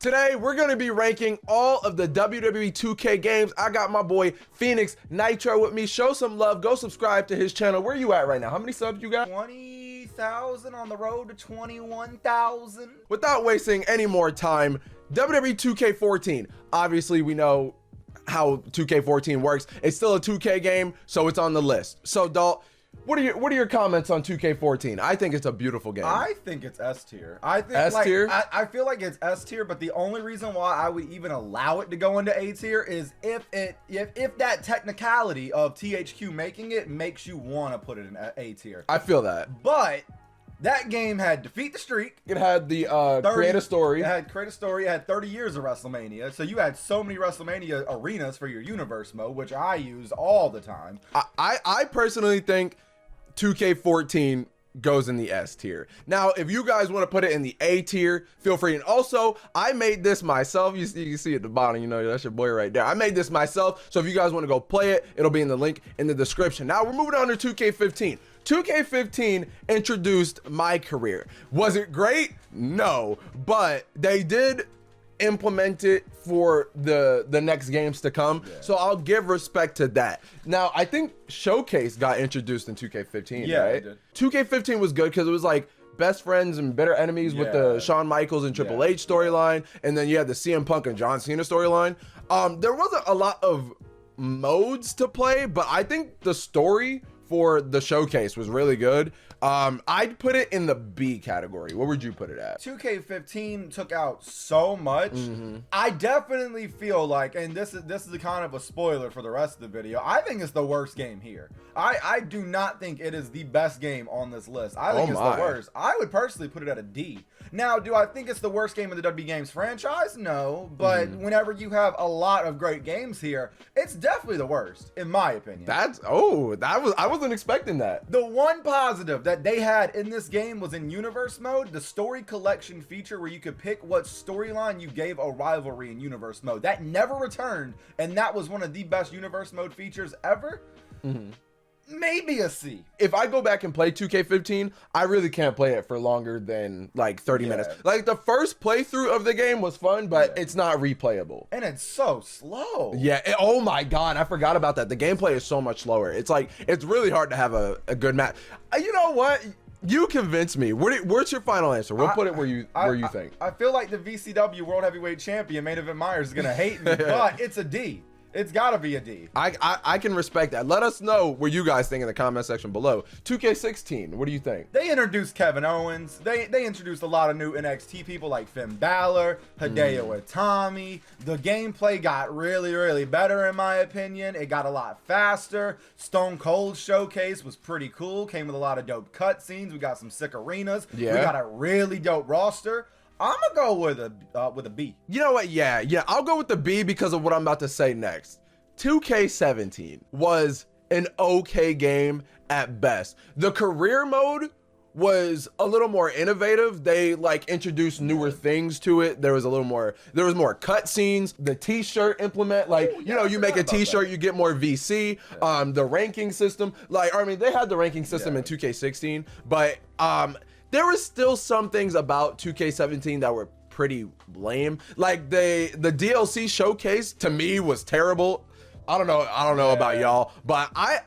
Today, we're gonna be ranking all of the WWE 2K games. I got my boy Phoenix Nitro with me. Show some love, go subscribe to his channel. Where you at right now? How many subs you got? 20,000 on the road to 21,000. Without wasting any more time, WWE 2K14. Obviously, we know how 2K14 works. It's still a 2K game, so it's on the list. So, Dalton, what are your comments on 2K14? I think it's a beautiful game. I think it's S tier. I think S tier? I feel like it's S tier, but the only reason why I would even allow it to go into A tier is if that technicality of THQ making it makes you want to put it in A tier. I feel that. But that game had Defeat the Streak. It had the create a story. It had create a story. It had 30 years of WrestleMania. So you had so many WrestleMania arenas for your universe mode, which I use all the time. I personally think 2K14 goes in the S tier. Now, if you guys want to put it in the A tier, feel free. And also, I made this myself. You can see at the bottom, you know, that's your boy right there. I made this myself. So if you guys want to go play it, it'll be in the link in the description. Now, we're moving on to 2K15. 2K15 introduced MyCAREER. Was it great? No, but they did implement it for the next games to come. Yeah. So I'll give respect to that. Now, I think Showcase got introduced in 2K15, yeah, right? It did. 2K15 was good because it was like best friends and bitter enemies with the Shawn Michaels and Triple H storyline, and then you had the CM Punk and John Cena storyline. There wasn't a lot of modes to play, but I think the story for the Showcase was really good. I'd put it in the B category. What would you put it at? 2K15 took out so much. I definitely feel like, and this is a kind of a spoiler for the rest of the video, I think it's the worst game here. I do not think it is the best game on this list. I think it's the worst. I would personally put it at a D. Now, do I think it's the worst game in the WWE Games franchise? No, but whenever you have a lot of great games here, it's definitely the worst, in my opinion. I wasn't expecting that. The one positive that they had in this game was in universe mode, the story collection feature where you could pick what storyline you gave a rivalry in universe mode. That never returned, and that was one of the best universe mode features ever. Maybe a C. If I go back and play 2K15, I really can't play it for longer than like 30 minutes. Like the first playthrough of the game was fun, but it's not replayable. And it's so slow. Yeah. Oh my God. I forgot about that. The gameplay is so much slower. It's like, it's really hard to have a good match. You know what? You convinced me. Where's your final answer? We'll put it where you think. I feel like the VCW World Heavyweight Champion, Main Event Myers, is going to hate me, but it's a D. It's gotta be a D. I can respect that. Let us know what you guys think in the comment section below. 2K16, what do you think? They introduced Kevin Owens. They introduced a lot of new NXT people like Finn Balor, Hideo Itami. The gameplay got really, really better in my opinion. It got a lot faster. Stone Cold Showcase was pretty cool. Came with a lot of dope cutscenes. We got some sick arenas. Yeah. We got a really dope roster. I'm gonna go with a B. You know what? Yeah, I'll go with the B because of what I'm about to say next. 2K17 was an okay game at best. The career mode was a little more innovative. They like introduced newer things to it. There was more cutscenes. The t-shirt implement, like, you know, you make a t-shirt, you get more VC. The ranking system, like, I mean, they had the ranking system in 2K16, but there was still some things about 2K17 that were pretty lame. Like the DLC Showcase to me was terrible. I don't know about y'all, but I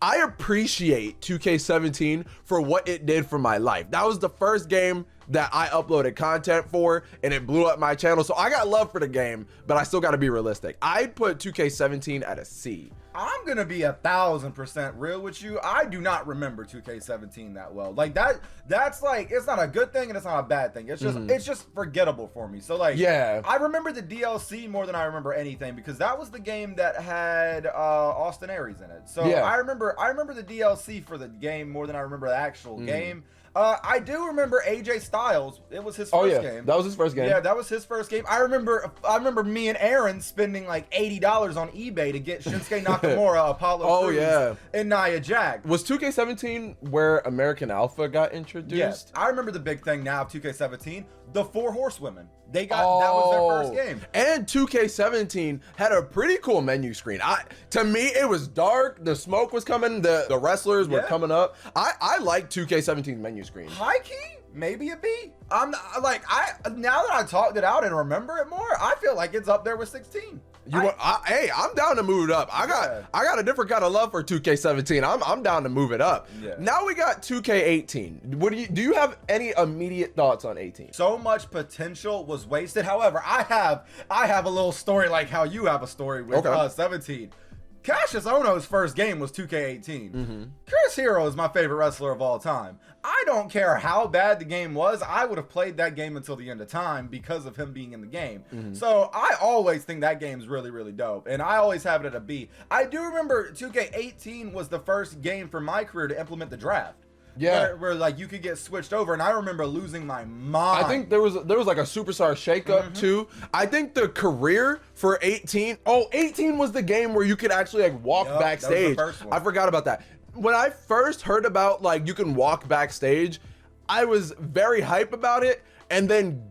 appreciate 2K17 for what it did for my life. That was the first game that I uploaded content for, and it blew up my channel. So I got love for the game, but I still got to be realistic. I'd put 2K17 at a C. I'm gonna be 1000% real with you. I do not remember 2K17 that well. Like that's like, it's not a good thing and it's not a bad thing. It's just it's just forgettable for me. So like, I remember the DLC more than I remember anything because that was the game that had Austin Aries in it. So I remember the DLC for the game more than I remember the actual game. I do remember AJ Styles. It was his first game. That was his first game. Yeah, that was his first game. I remember me and Aaron spending like $80 on eBay to get Shinsuke Nakamura, Apollo Crews, and Nia Jax. Was 2K17 where American Alpha got introduced? Yes. I remember the big thing now of 2K17, the 4 Horsewomen. They got that was their first game. And 2K17 had a pretty cool menu screen. To me, it was dark. The smoke was coming. The wrestlers were coming up. I like 2K17's menu screen. High key, maybe a B. I'm not, like, now that I talked it out and remember it more, I feel like it's up there with 16. Hey, I'm down to move it up. I got a different kind of love for 2K17. I'm down to move it up. Yeah. Now we got 2K18. What do you have any immediate thoughts on 18? So much potential was wasted. However, I have a little story like how you have a story with 17. Cassius Ohno's first game was 2K18. Chris Hero is my favorite wrestler of all time. I don't care how bad the game was. I would have played that game until the end of time because of him being in the game. So I always think that game's really, really dope. And I always have it at a B. I do remember 2K18 was the first game for MyCAREER to implement the draft. Yeah, where like you could get switched over, and I remember losing my mind. I think there was like a superstar shakeup too. I think the career for 18. Oh, 18 was the game where you could actually like walk backstage. That was the first one. I forgot about that. When I first heard about like you can walk backstage, I was very hype about it, and then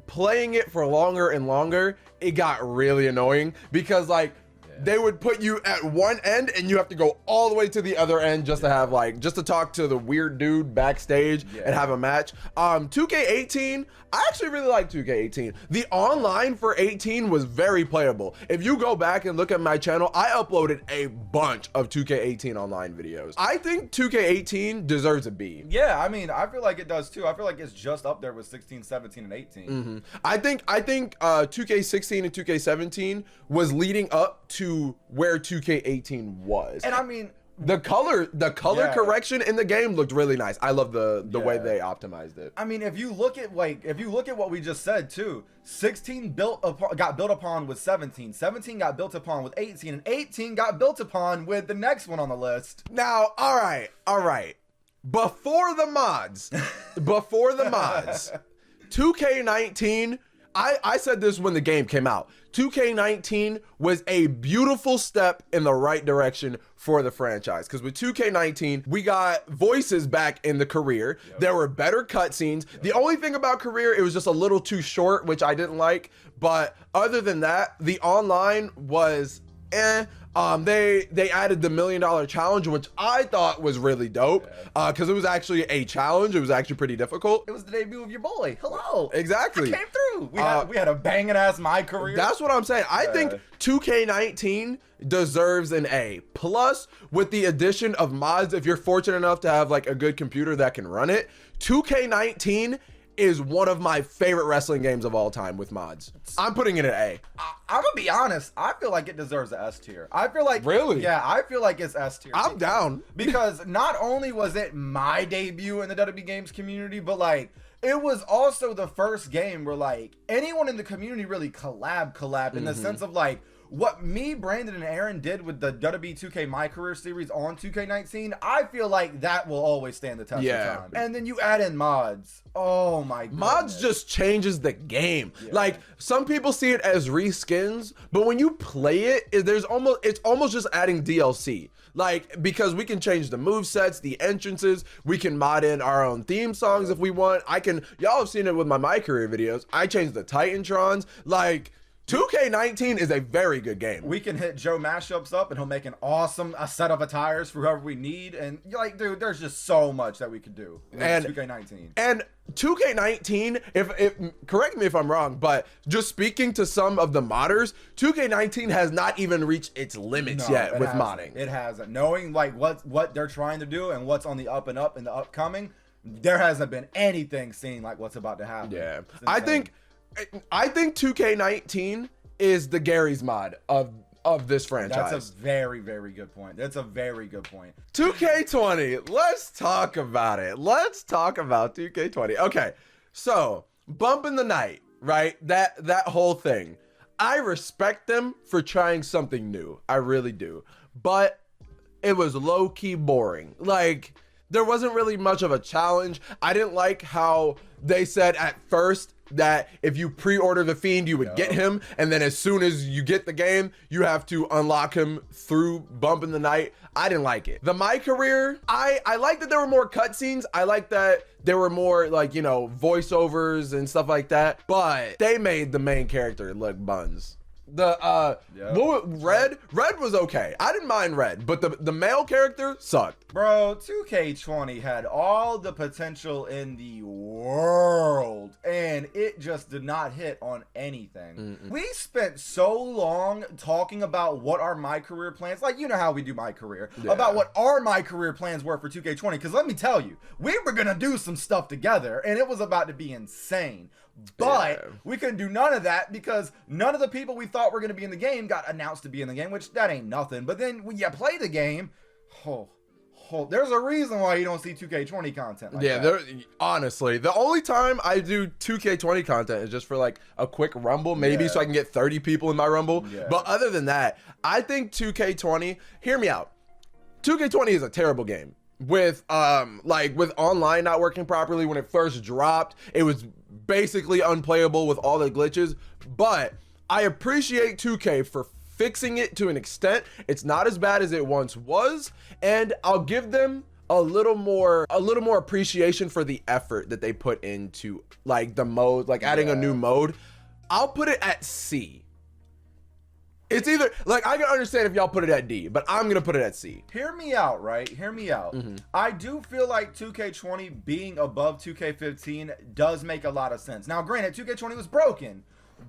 playing it for longer and longer, it got really annoying because like they would put you at one end and you have to go all the way to the other end just to have like, just to talk to the weird dude backstage and have a match. 2K18, I actually really like 2K18. The online for 18 was very playable. If you go back and look at my channel, I uploaded a bunch of 2K18 online videos. I think 2K18 deserves a B. Yeah, I mean, I feel like it does too. I feel like it's just up there with 16, 17, and 18. I think 2K16 and 2K17 was leading up to where 2K18 was. And I mean, the color correction in the game looked really nice. I love the way they optimized it. I mean, if you look at what we just said too, 16 got built upon with 17, 17 got built upon with 18, and 18 got built upon with the next one on the list. Now, all right. Before the mods, 2K19, I said this when the game came out. 2K19 was a beautiful step in the right direction for the franchise. Because with 2K19, we got voices back in the career. There were better cutscenes. The only thing about career, it was just a little too short, which I didn't like. But other than that, the online was they added the $1 million challenge, which I thought was really dope because it was actually a challenge. It was actually pretty difficult. It was the debut of your boy. Hello. Exactly. I came through. We had a banging ass MyCAREER. That's what I'm saying. I think 2K19 deserves an A. Plus, with the addition of mods, if you're fortunate enough to have like a good computer that can run it, 2K19 is one of my favorite wrestling games of all time with mods. I'm putting it at A. I'm gonna be honest. I feel like it deserves an S tier. I feel like really, yeah, I feel like it's S tier. I'm down because not only was it my debut in the WWE games community, but like it was also the first game where like anyone in the community really collabed in the sense of like what me, Brandon, and Aaron did with the WWE 2K MyCAREER series on 2K19, I feel like that will always stand the test of time. And then you add in mods. Oh my god. Mods just changes the game. Like some people see it as reskins, but when you play it, it's almost just adding DLC. Like, because we can change the movesets, the entrances, we can mod in our own theme songs if we want. Y'all have seen it with my MyCAREER videos. I changed the Titantrons. Like, 2K19 is a very good game. We can hit Joe mashups up and he'll make an awesome set of attires for whoever we need. And like, dude, there's just so much that we could do with 2K19. And 2K19, if correct me if I'm wrong, but just speaking to some of the modders, 2K19 has not even reached its limits yet with modding. It hasn't. Knowing like what they're trying to do and what's on the up and up in the upcoming, there hasn't been anything seen like what's about to happen. Yeah, I think 2K19 is the Gary's mod of this franchise. That's a very, very good point. 2K20, let's talk about it. Let's talk about 2K20. Okay, so Bump in the Night, right? That whole thing. I respect them for trying something new. I really do. But it was low-key boring. Like, there wasn't really much of a challenge. I didn't like how they said at first that if you pre-order the Fiend, you would get him, and then as soon as you get the game, you have to unlock him through Bump in the Night. I didn't like it. The MyCAREER, I like that there were more cutscenes. I like that there were more like, you know, voiceovers and stuff like that, but they made the main character look buns. Red was okay. I didn't mind Red, but the male character sucked. Bro, 2K20 had all the potential in the world, and it just did not hit on anything. We spent so long talking about what our MyCAREER plans, like, you know how we do MyCAREER, about what our MyCAREER plans were for 2K20, because let me tell you, we were gonna do some stuff together, and it was about to be insane. But we couldn't do none of that because none of the people we thought were going to be in the game got announced to be in the game, which that ain't nothing. But then when you play the game, there's a reason why you don't see 2K20 content like that. Honestly, the only time I do 2K20 content is just for like a quick rumble, maybe so I can get 30 people in my rumble. But other than that, I think 2K20, hear me out. 2K20 is a terrible game. With with online not working properly when it first dropped, it was basically unplayable with all the glitches. But I appreciate 2K for fixing it to an extent. It's not as bad as it once was, and I'll give them a little more appreciation for the effort that they put into like the mode, like adding a new mode. I'll put it at C. It's either, like, I can understand if y'all put it at D, but I'm going to put it at C. Hear me out, right? Hear me out. I do feel like 2K20 being above 2K15 does make a lot of sense. Now, granted, 2K20 was broken,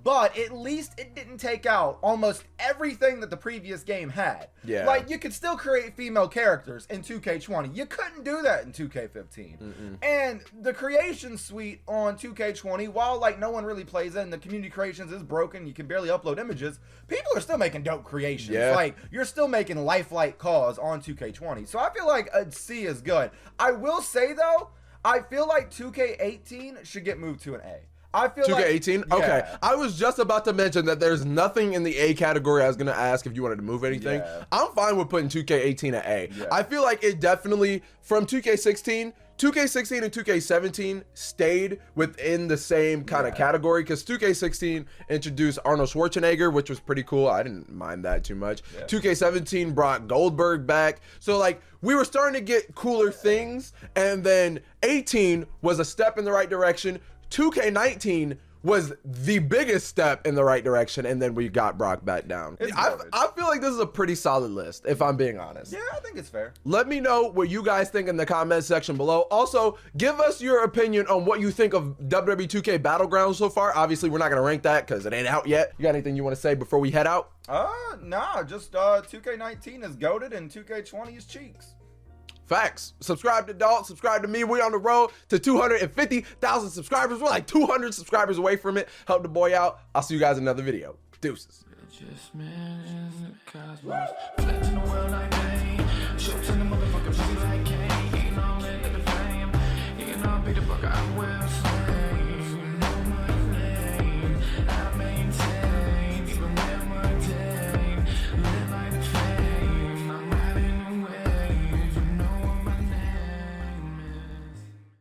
but at least it didn't take out almost everything that the previous game had. Like, you could still create female characters in 2K20. You couldn't do that in 2K15. And the creation suite on 2K20, while, like, no one really plays it and the community creations is broken, you can barely upload images, people are still making dope creations. Like, you're still making lifelike calls on 2K20. So I feel like a C is good. I will say, though, I feel like 2K18 should get moved to an A. I feel 2K18? Like, okay. I was just about to mention that there's nothing in the A category. I was going to ask if you wanted to move anything. I'm fine with putting 2K18 at A. I feel like it definitely, from 2K16 and 2K17 stayed within the same kind of category, because 2K16 introduced Arnold Schwarzenegger, which was pretty cool. I didn't mind that too much. 2K17 brought Goldberg back. So, like, we were starting to get cooler things, and then 18 was a step in the right direction. 2K19 was the biggest step in the right direction, and then we got Brock back down. I feel like this is a pretty solid list, if I'm being honest. Yeah, I think it's fair. Let me know what you guys think in the comment section below. Also, give us your opinion on what you think of WWE 2K Battlegrounds so far. Obviously, we're not going to rank that because it ain't out yet. You got anything you want to say before we head out? Nah, just 2K19 is goated and 2K20 is cheeks. Facts. Subscribe to Dalton, subscribe to me. We're on the road to 250,000 subscribers. We're like 200 subscribers away from it. Help the boy out. I'll see you guys in another video. Deuces. Just man in the cosmos. Flexing the world like Bane. Shooting the motherfucker pussy like Kane. Eating all in the fame. Eating all be the fucker I will.